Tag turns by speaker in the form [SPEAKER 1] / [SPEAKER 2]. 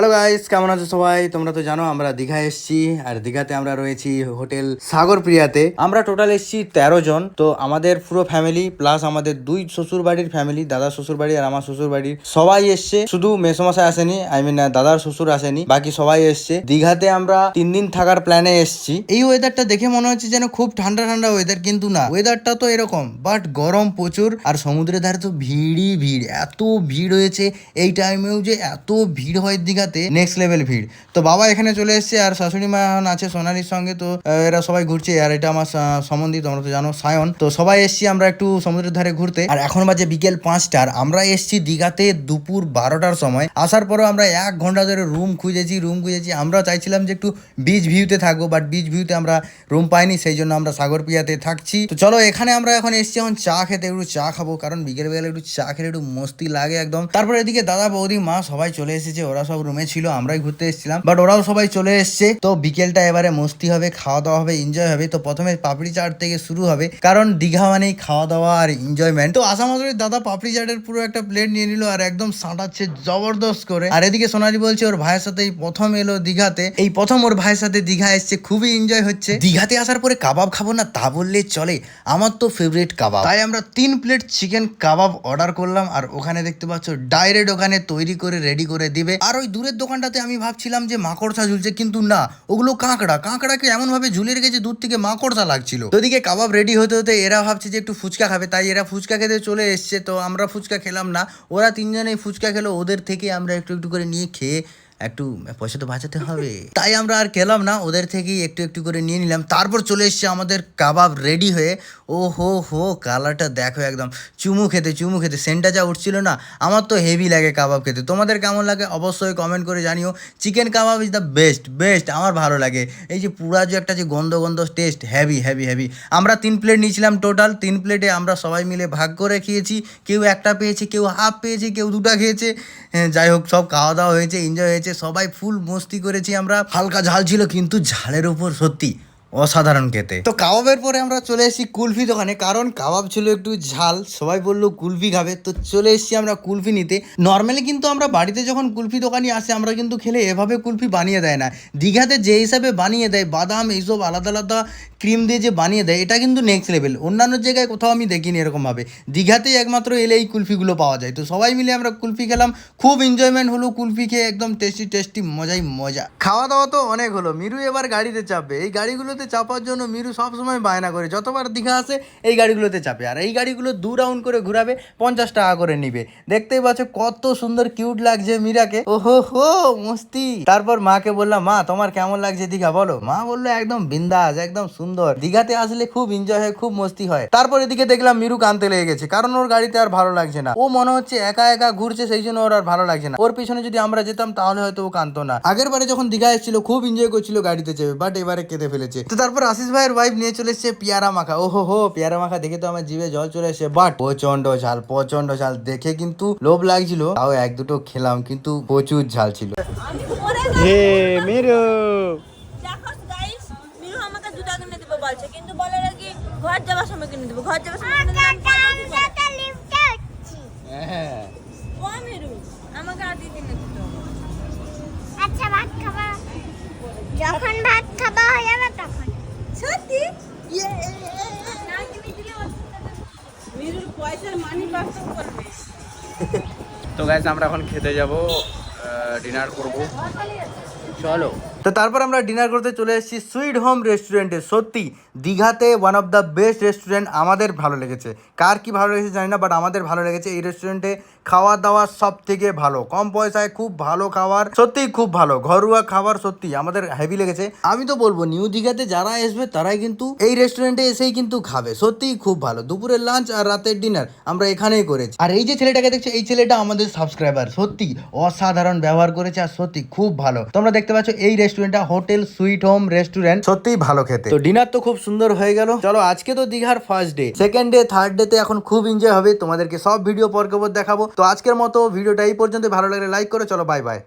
[SPEAKER 1] Hello guys, কেমন আছো সবাই? তোমরা তো জানো আমরা দীঘা এসেছি, আর দীঘাতে আমরা রয়েছি হোটেল সাগর প্রিয়াতে। আমরা টোটাল এসেছি 13 জন। তো আমাদের পুরো ফ্যামিলি প্লাস আমাদের দুই শ্বশুর বাড়ির ফ্যামিলি, দাদা শ্বশুর বাড়ি আর আমার শ্বশুর বাড়ির সবাই এসছে। শুধু মেসোমশাই আসেনি, দাদার শ্বশুর আসেনি, বাকি সবাই এসছে। দীঘাতে আমরা 3 দিন থাকার প্ল্যানে এসেছি। এই ওয়েদারটা দেখে মনে হচ্ছে যেন খুব ঠান্ডা ঠান্ডা ওয়েদার, কিন্তু না, ওয়েদারটা তো এরকম, বাট গরম প্রচুর। আর সমুদ্রের ধারে তো ভিড়ই ভিড়, এত ভিড় হয়েছে। এই টাইমেও যে এত ভিড় হয় দীঘাতে, নেক্সট লেভেল ভিড়। তো বাবা এখানে চলে এসেছে, আর শাশুড়ি মা এখন আছে সোনালির সঙ্গে। তো এরা সবাই ঘুরছে, আর এটা আমার সম্বন্ধী, তোমরা তো জানো, সায়ন। তো সবাই এসছি আমরা একটু সমুদ্রের ধারে ঘুরতে। আর এখন বাজে বিকেল 5টার। আমরা এসছি দীঘাতে দুপুর 12টার সময়। আসার পরেও আমরা 1 ঘন্টা ধরে রুম খুঁজেছি। আমরা চাইছিলাম যে একটু বিচ ভিউতে থাকবো, বাট বিচ ভিউতে আমরা রুম পাইনি, সেই জন্য আমরা সাগর প্রিয়াতে থাকছি। তো চলো, এখানে আমরা এখন এসছি এখন চা খেতে, একটু চা খাবো, কারণ বিকেল বেলা একটু চা খেলে একটু মস্তি লাগে একদম। তারপর এদিকে দাদা বৌদি মা সবাই চলে এসেছে, ওরা সব রুমে ছিল, আমরাই ঘুরতে এসেছিলাম, বাট ওরাও সবাই চলে এসছে। তো বিকেলটা এবারে মস্তি হবে, খাওয়া দাওয়া হবে, এনজয় হবে। তো প্রথমে পাপড়ি চাট থেকে শুরু হবে, কারণ দীঘা মানেই খাওয়া দাওয়া আর এনজয়মেন্ট। তো আসা মাত্রই দাদা পাপড়ি চাটের পুরো একটা প্লেট নিয়ে নিল, আর একদম সাঁটাচ্ছে জবরদস্ত করে। আর এদিকে সোনালি বলছে ওর ভাইয়ের সাথে এই প্রথম এলো দীঘাতে, এই প্রথম ওর ভাইয়ের সাথে দীঘা এসছে, খুবই এনজয় হচ্ছে। দীঘাতে আসার পরে কাবাব খাবো না তা বললে চলে, আমার তো ফেভারিট কাবাব। তাই আমরা 3 প্লেট চিকেন কাবাব অর্ডার করলাম, আর ওখানে দেখতে পাচ্ছ ডাইরেক্ট ওখানে তৈরি করে রেডি করে দিবে। আর ওই দূরের দোকানটাতে আমি ভাবছিলাম যে মাকড়সা ঝুলছে, কিন্তু না, ওগুলো কাঁকড়াকে এমন ভাবে ঝুলে রেখেছে, দূর থেকে মাকড়সা লাগছিল। তো এদিকে কাবাব রেডি হতে হতে এরা ভাবছে যে একটু ফুচকা খাবে, তাই এরা ফুচকা খেতে চলে এসছে। তো আমরা ফুচকা খেলাম না, ওরা 3জনেই ফুচকা খেলো। ওদের থেকে আমরা একটু একটু করে নিয়ে খেয়ে একটু পয়সা তো বাঁচাতে হবে, তাই আমরা আর খেলাম না, ওদের থেকেই একটু একটু করে নিয়ে নিলাম। তারপর চলে এসছে আমাদের কাবাব রেডি হয়ে। ও হো কালারটা দেখো, একদম চুমু খেতে সেন্টটা যা উঠছিল না, আমার তো হেভি লাগে কাবাব খেতে। তোমাদের কেমন লাগে অবশ্যই কমেন্ট করে জানিও। Chicken kebab is the best, আমার ভালো লাগে। এই যে পুরা যে একটা যে গন্ধ টেস্ট, হেভি। আমরা 3 প্লেট নিয়েছিলাম টোটাল। 3 প্লেটে আমরা সবাই মিলে ভাগ করে খেয়েছি, কেউ একটা পেয়েছে, কেউ হাফ পেয়েছে, কেউ 2টা খেয়েছে। যাই হোক, সব খাওয়া দাওয়া হয়েছে, এনজয় হয়েছে, সবাই ফুল মস্তি করেছি আমরা। হালকা ঝাল ছিল, কিন্তু ঝালের উপর সত্যি অসাধারণ খেতে। তো কাবাবের পরে আমরা চলে এসেছি কুলফি দোকানে, কারণ কাবাব ছিল একটু ঝাল, সবাই বললো কুলফি খাবে, তো চলে এসেছি আমরা কুলফি নিতে। নর্মালি কিন্তু আমরা বাড়িতে যখন কুলফি দোকানি আসে, আমরা কিন্তু খেলে এভাবে কুলফি বানিয়ে দেয় না। দীঘাতে যে হিসাবে বানিয়ে দেয়, বাদাম এইসব আলাদা আলাদা ক্রিম দিয়ে যে বানিয়ে দেয়, এটা কিন্তু নেক্সট লেভেল। অন্যান্য জায়গায় কোথাও আমি দেখিনি এরকমভাবে, দীঘাতেই একমাত্র এলে এই কুলফিগুলো পাওয়া যায়। তো সবাই মিলে আমরা কুলফি খেলাম, খুব এনজয়মেন্ট হলো কুলফি খেয়ে, একদম টেস্টি মজা। খাওয়া দাওয়া তো অনেক হলো। মিরু এবার গাড়িতে চাপবে। এই গাড়িগুলোতে চাপার জন্য মিরু সবসময় বায়না করে, যতবার দীঘা আসে এই গাড়িগুলোতে চাপে। আর এই গাড়িগুলো 2 রাউন্ড করে ঘুরাবে, 50 টাকা করে নিবে। দেখতেই পাচ্ছ কত সুন্দর কিউট লাগছে মীরাকে, ওহো হো মস্তি। তারপর মাকে বললাম, মা তোমার কেমন লাগছে দীঘা বলো? মা বললো একদম বিন্দাস, একদম সুন্দর, দীঘাতে আসলে খুব এনজয় হয়, খুব মস্তি হয়। তারপর এদিকে দেখলাম মিরু কানতে লেগে গেছে, কারণ ওর গাড়িতে আর ভালো লাগছে না। ও মনে হচ্ছে একা একা ঘুরছে, সেই জন্য ওর আর ভালো লাগছে না। ওর পিছনে যদি আমরা যেতাম তাহলে হয়তো ও কানতো না। আগের বারে যখন দীঘা এসেছিল খুব এনজয় করছিল গাড়িতে চেপে, বাট এবারে কেঁদে ফেলেছে। তো তারপর আশিস ভাইয়ের ওয়াইফ নিয়ে চলে এসেছে পেয়ারা মাখা। ওহো হো, পেয়ারা মাখা দেখে তো আমার জিভে জল চলে এসেছে, বাট প্রচন্ড ঝাল দেখে কিন্তু লোভ লাগছিল, তাও 1-2টো খেলাম, কিন্তু প্রচুর ঝাল ছিল। হে মেরো,
[SPEAKER 2] দেখো গাইস, মিরু আমাকে 2টা কিনে দিবে বলছে, কিন্তু বলে নাকি ঘর যাওয়ার সময় কিনে দেবো, ঘর যাওয়ার সময় কিনে দিলাম।
[SPEAKER 1] হ্যাঁ
[SPEAKER 2] ও মিরু আমাকে আদি কিনে দিত।
[SPEAKER 3] আচ্ছা, ভাত খাবা, যখন ভাত খাবা হয়ে যাবে তখন।
[SPEAKER 2] সত্যি না কিনে দিলে মিরুর পয়সার মানি পাস করবে।
[SPEAKER 1] তো গাইস, আমরা এখন খেতে যাব, ডিনার করব, চলো। তো তারপর আমরা ডিনার করতে চলে এসেছি সুইট হোম রেস্টুরেন্টে। সত্যি দীঘাতে one of the best restaurant, আমাদের ভালো লেগেছে। কার কি ভালো লেগেছে জানি না, বাট আমাদের ভালো লেগেছে। এই রেস্টুরেন্টে খাওয়া দাওয়া সব থেকে ভালো, কম পয়সায় খুব ভালো খাবার, সত্যিই খুব ভালো ঘরোয়া খাবার, সত্যি আমাদের হেভি লেগেছে। আমি তো বলবো নিউ দীঘাতে যারা আসবে তারাই কিন্তু এই রেস্টুরেন্টে এসেই কিন্তু খাবে, সত্যিই খুব ভালো। দুপুরের লাঞ্চ আর রাতের ডিনার আমরা এখানেই করেছি। আর এই যে ছেলেটাকে দেখছো, এই ছেলেটা আমাদের সাবস্ক্রাইবার, সত্যি অসাধারণ ব্যবহার করেছে, আর সত্যি খুব ভালো। তোমরা দেখতে পাচ্ছ এই রেস্টুরেন্টটা হোটেল সুইট হোম রেস্টুরেন্ট, সত্যিই ভালো খেতে। তো ডিনার তো খুব সুন্দর হয়ে গেল। চলো, আজকে তো দীঘার first day, second day, third day তে এখন খুব এনজয় হবে। তোমাদেরকে সব ভিডিও পর দেখাবো। তো আজকের মতো ভিডিওটা এই পর্যন্ত। ভালো লাগলে লাইক করো। চলো, বাই বাই।